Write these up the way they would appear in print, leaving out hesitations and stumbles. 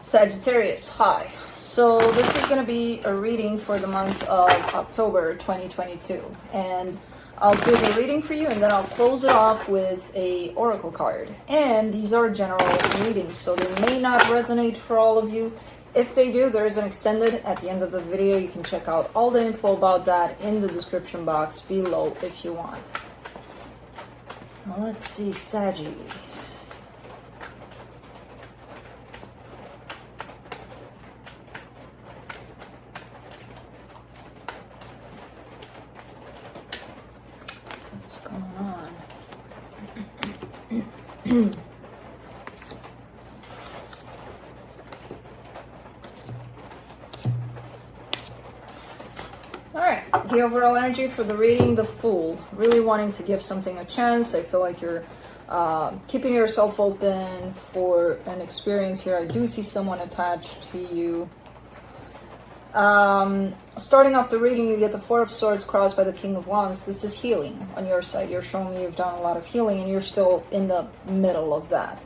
Sagittarius, hi. So this is going to be a reading for the month of October 2022. And I'll do the reading for you and then I'll close it off with a oracle card. And these are general readings, so they may not resonate for all of you. If they do, there is an extended at the end of the video. You can check out all the info about that in the description box below if you want. Now let's see, Saggy. What's going on? Alright, the overall energy for the reading, the Fool. Really wanting to give something a chance. I feel like you're keeping yourself open for an experience here. I do see someone attached to you. Starting off the reading, you get the Four of Swords crossed by the King of Wands. This is healing on your side. You're showing me you've done a lot of healing and you're still in the middle of that.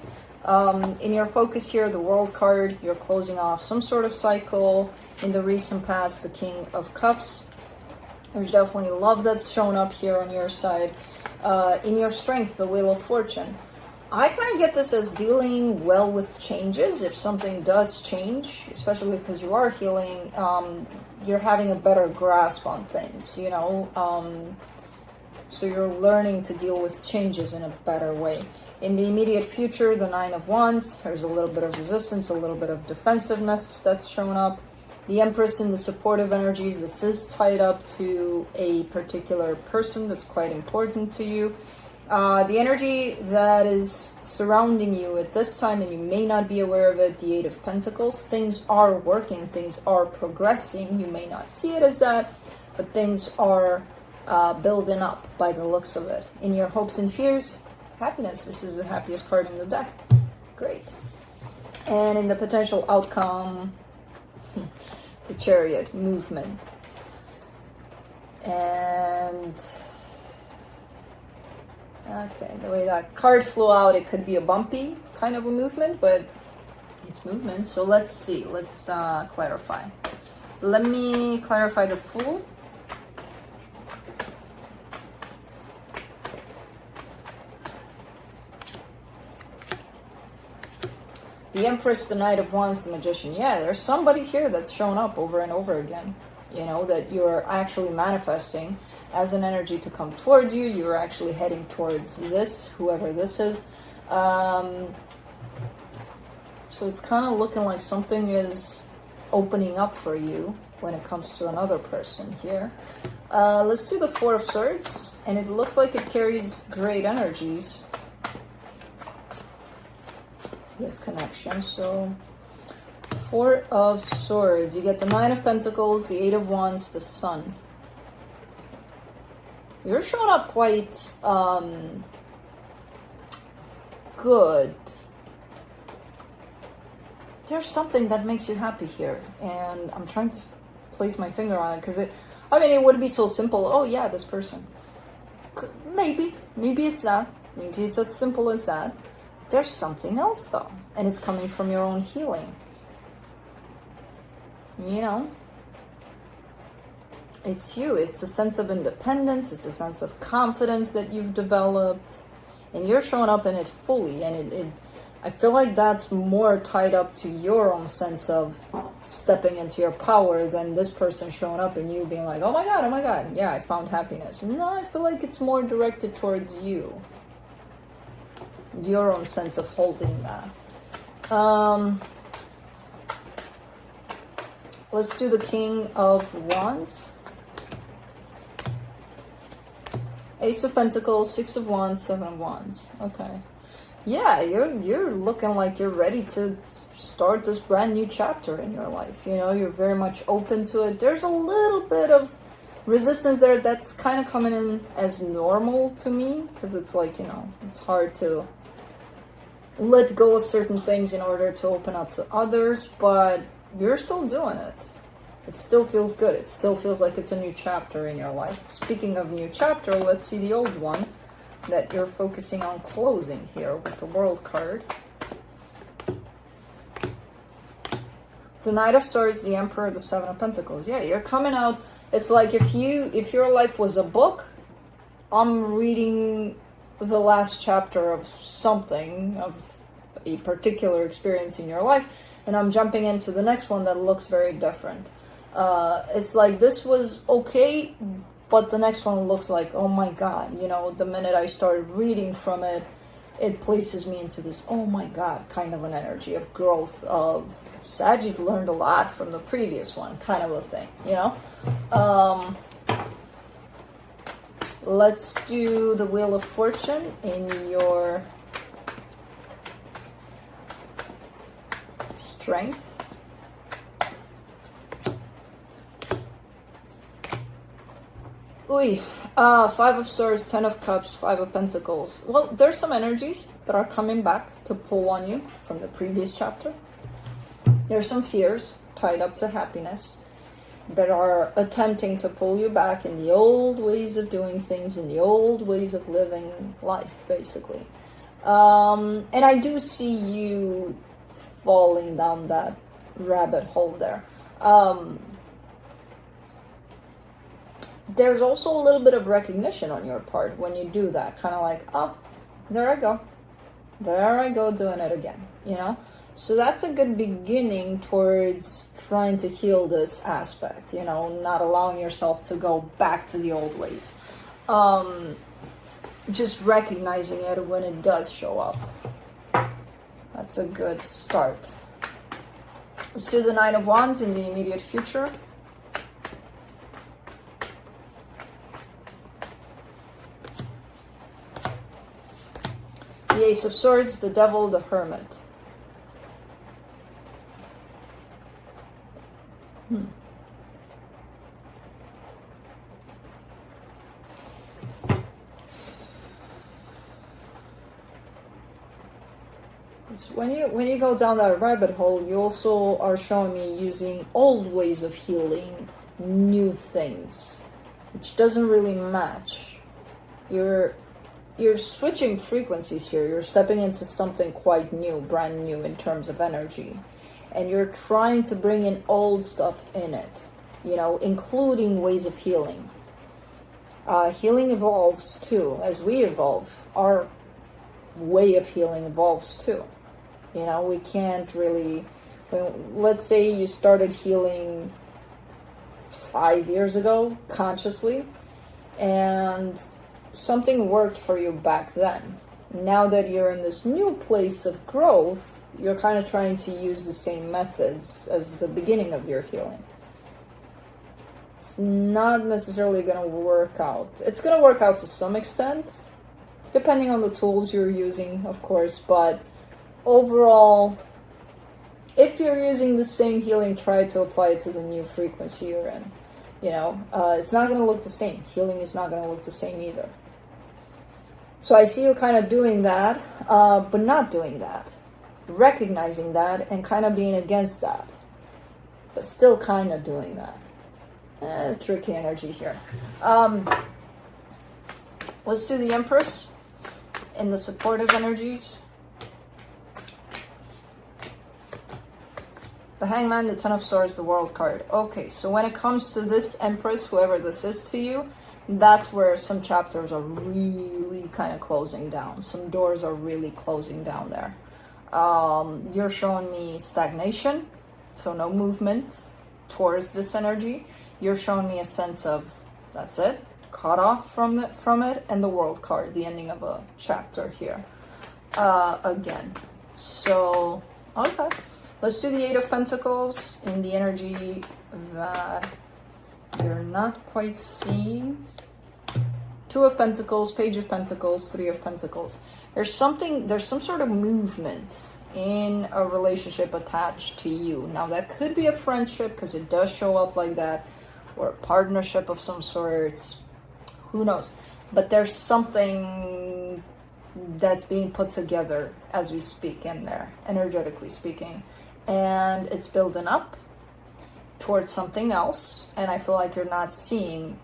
In your focus here, the World card, you're closing off some sort of cycle. In the recent past, the King of Cups. There's definitely love that's shown up here on your side. In your strength, the Wheel of Fortune. I kind of get this as dealing well with changes. If something does change, especially because you are healing, you're having a better grasp on things, you know. So you're learning to deal with changes in a better way. In the immediate future, the Nine of Wands, there's a little bit of resistance, a little bit of defensiveness that's shown up. The Empress in the supportive energies, this is tied up to a particular person that's quite important to you. The energy that is surrounding you at this time, and you may not be aware of it, the Eight of Pentacles. Things are working, things are progressing. You may not see it as that, but things are building up by the looks of it. In your hopes and fears, happiness. This is the happiest card in the deck. Great. And in the potential outcome, the Chariot, movement. And okay, the way that card flew out, it could be a bumpy kind of a movement, but it's movement. So let's see, let's clarify. Let me clarify the Fool. The Empress, the Knight of Wands, the Magician. Yeah, there's somebody here that's shown up over and over again. You know, that you're actually manifesting as an energy to come towards you. You're actually heading towards this, whoever this is. So it's kind of looking like something is opening up for you when it comes to another person here. Let's do the Four of Swords. And it looks like it carries great energies, this connection. So Four of Swords, you get the Nine of Pentacles, the Eight of Wands, the Sun. You're showing up quite good. There's something that makes you happy here, and I'm trying to place my finger on it because it would be so simple. Oh yeah, this person. Maybe it's that. Maybe it's as simple as that. There's something else though, and it's coming from your own healing. You know, it's you. It's a sense of independence. It's a sense of confidence that you've developed, and you're showing up in it fully. And I feel like that's more tied up to your own sense of stepping into your power than this person showing up and you being like, oh my God, yeah, I found happiness. No, I feel like it's more directed towards you. Your own sense of holding that. Let's do the King of Wands. Ace of Pentacles, Six of Wands, Seven of Wands. Okay. Yeah, you're looking like you're ready to start this brand new chapter in your life. You know, you're very much open to it. There's a little bit of resistance there that's kind of coming in as normal to me, because it's like, you know, it's hard to let go of certain things in order to open up to others, but you're still doing it. It still feels good. It still feels like it's a new chapter in your life. Speaking of new chapter, let's see the old one that you're focusing on closing here with the World card. The Knight of Swords, the Emperor, the Seven of Pentacles. Yeah, you're coming out. It's like if your life was a book, I'm reading the last chapter of something, of a particular experience in your life, and I'm jumping into the next one that looks very different. It's like this was okay, but the next one looks like, oh my god, you know, the minute I started reading from it, it places me into this, oh my god, kind of an energy of growth, of Sagittarius learned a lot from the previous one, kind of a thing, you know? Let's do the Wheel of Fortune in your strength. Ooh, Five of Swords, Ten of Cups, Five of Pentacles. Well, there's some energies that are coming back to pull on you from the previous chapter. There's some fears tied up to happiness that are attempting to pull you back in the old ways of doing things, in the old ways of living life, basically. And I do see you falling down that rabbit hole there. There's also a little bit of recognition on your part when you do that. Kind of like, oh, there I go. There I go doing it again, you know? So that's a good beginning towards trying to heal this aspect, you know, not allowing yourself to go back to the old ways. Just recognizing it when it does show up. That's a good start. Let's do the Nine of Wands in the immediate future. The Ace of Swords, the Devil, the Hermit. It's when you go down that rabbit hole, you also are showing me using old ways of healing new things, which doesn't really match. You're switching frequencies here. You're stepping into something quite new, brand new in terms of energy. And you're trying to bring in old stuff in it, you know, including ways of healing. Healing evolves too. As we evolve, our way of healing evolves too. You know, we can't really, let's say you started healing 5 years ago consciously, and something worked for you back then. Now that you're in this new place of growth, you're kind of trying to use the same methods as the beginning of your healing. It's not necessarily going to work out. It's going to work out to some extent, depending on the tools you're using, of course, but overall, if you're using the same healing, try to apply it to the new frequency you're in. You know, it's not going to look the same. Healing is not going to look the same either. So I see you kind of doing that, but not doing that. Recognizing that and kind of being against that. But still kind of doing that. Tricky energy here. Let's do the Empress in the supportive energies. The Hangman, the Ten of Swords, the World card. Okay, so when it comes to this Empress, whoever this is to you, that's where some chapters are really kind of closing down. Some doors are really closing down there. You're showing me stagnation, so no movement towards this energy. You're showing me a sense of, that's it, cut off from it, and the World card, the ending of a chapter here. Again, so, okay. Let's do the Eight of Pentacles in the energy that you're not quite seeing. Two of Pentacles, Page of Pentacles, Three of Pentacles. There's some sort of movement in a relationship attached to you. Now that could be a friendship because it does show up like that, or a partnership of some sort. Who knows? But there's something that's being put together as we speak in there, energetically speaking. And it's building up towards something else. And I feel like you're not seeing,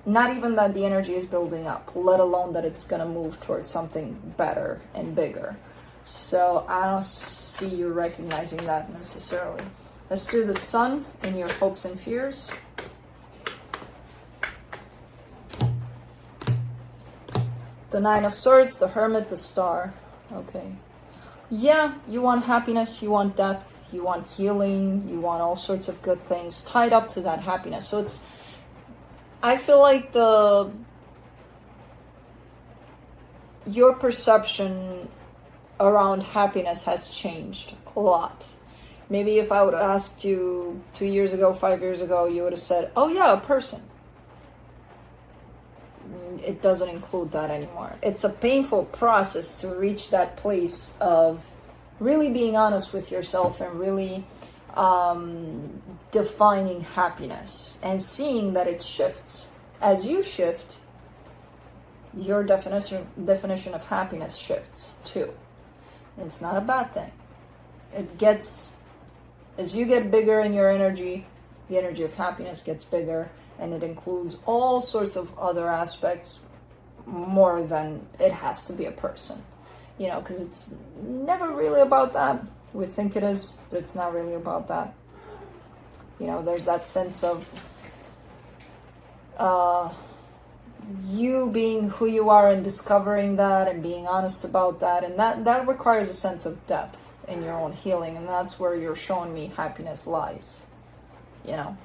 not even that the energy is building up, let alone that it's going to move towards something better and bigger. So I don't see you recognizing that necessarily. Let's do the sun in your hopes and fears. The Nine of Swords, the Hermit, the Star. Okay. Yeah, you want happiness, you want depth, you want healing, you want all sorts of good things tied up to that happiness. So it's, I feel like your perception around happiness has changed a lot. Maybe if I would have asked you 2 years ago, 5 years ago, you would have said, oh yeah, a person. It doesn't include that anymore. It's a painful process to reach that place of really being honest with yourself and really defining happiness and seeing that it shifts. As you shift, your definition of happiness shifts too. And it's not a bad thing. It gets, as you get bigger in your energy, the energy of happiness gets bigger, and it includes all sorts of other aspects more than it has to be a person. You know, because it's never really about that. We think it is, but it's not really about that. You know, there's that sense of you being who you are and discovering that and being honest about that, and that requires a sense of depth in your own healing, and that's where you're showing me happiness lies. You know,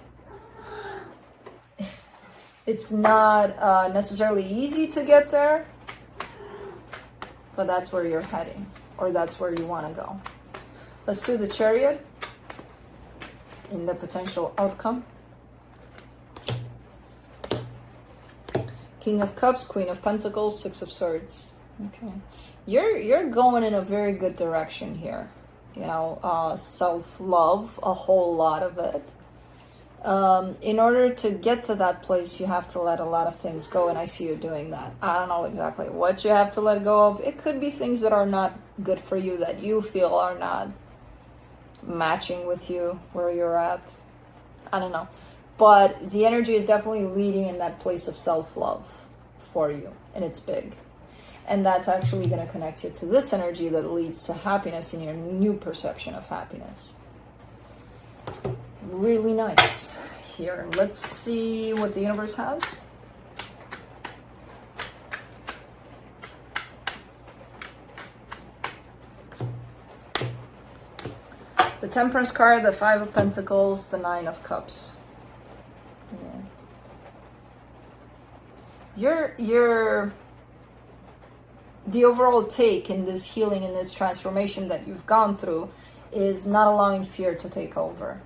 it's not necessarily easy to get there, but that's where you're heading, or that's where you want to go. Let's do the Chariot in the potential outcome. King of Cups, Queen of Pentacles, Six of Swords. Okay, you're going in a very good direction here. You know, self-love, a whole lot of it. In order to get to that place, you have to let a lot of things go, and I see you doing that. I don't know exactly what you have to let go of. It could be things that are not good for you, that you feel are not matching with you, where you're at. I don't know. But the energy is definitely leading in that place of self-love for you, and it's big. And that's actually going to connect you to this energy that leads to happiness in your new perception of happiness. Really nice. Here, let's see what the universe has. The Temperance card, the Five of Pentacles, the Nine of Cups. Yeah. The overall take in this healing, in this transformation that you've gone through, is not allowing fear to take over.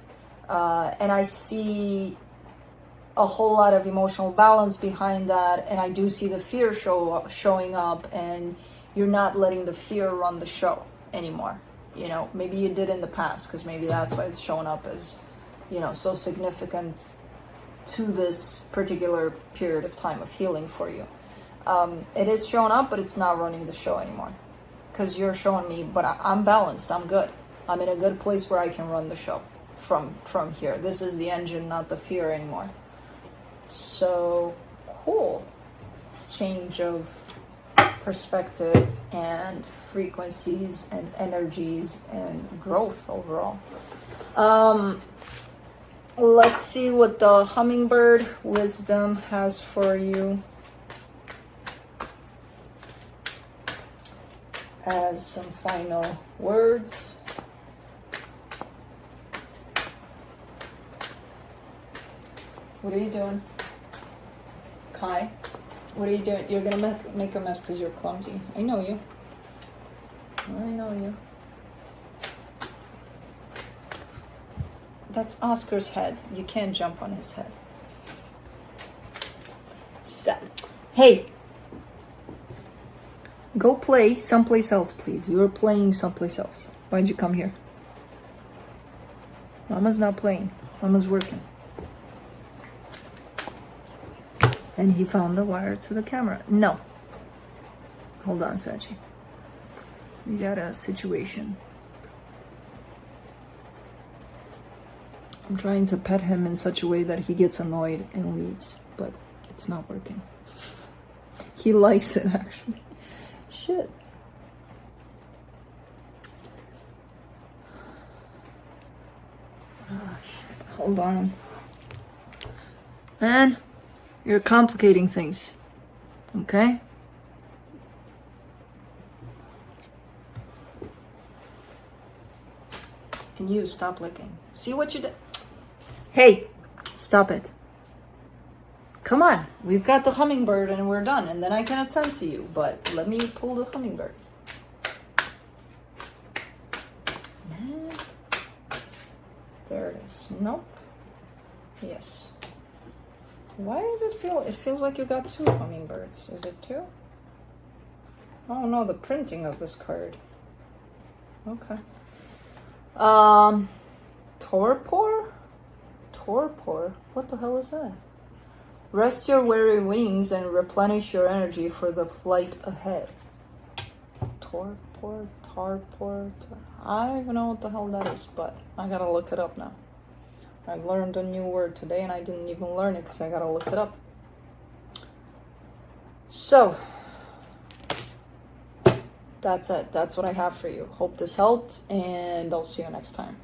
And I see a whole lot of emotional balance behind that, and I do see the fear showing up, and you're not letting the fear run the show anymore. You know, maybe you did in the past, because maybe that's why it's showing up as, you know, so significant to this particular period of time of healing for you. It is showing up, but it's not running the show anymore, because you're showing me, but I'm balanced, I'm good. I'm in a good place where I can run the show from here. This is the engine, not the fear anymore. So cool. Change of perspective and frequencies and energies and growth overall. Let's see what the hummingbird wisdom has for you as some final words. What are you doing? Kai, what are you doing? You're gonna make a mess because you're clumsy. I know you. I know you. That's Oscar's head. You can't jump on his head. So, hey, go play someplace else, please. You're playing someplace else. Why'd you come here? Mama's not playing. Mama's working. And he found the wire to the camera. No. Hold on, Sachi. We got a situation. I'm trying to pet him in such a way that he gets annoyed and leaves, but it's not working. He likes it, actually. Shit. Hold on. Man, you're complicating things. Okay? And you, stop licking. See what you did? Hey, stop it. Come on, we've got the hummingbird and we're done, and then I can attend to you, but let me pull the hummingbird. There it is. Nope. Yes. Why does it feel? It feels like you got two hummingbirds. Is it two? Oh no, the printing of this card. Okay. Torpor? Torpor? What the hell is that? Rest your weary wings and replenish your energy for the flight ahead. Torpor, tarpor. I don't even know what the hell that is, but I gotta look it up now. I learned a new word today and I didn't even learn it because I gotta look it up. So, that's it. That's what I have for you. Hope this helped, and I'll see you next time.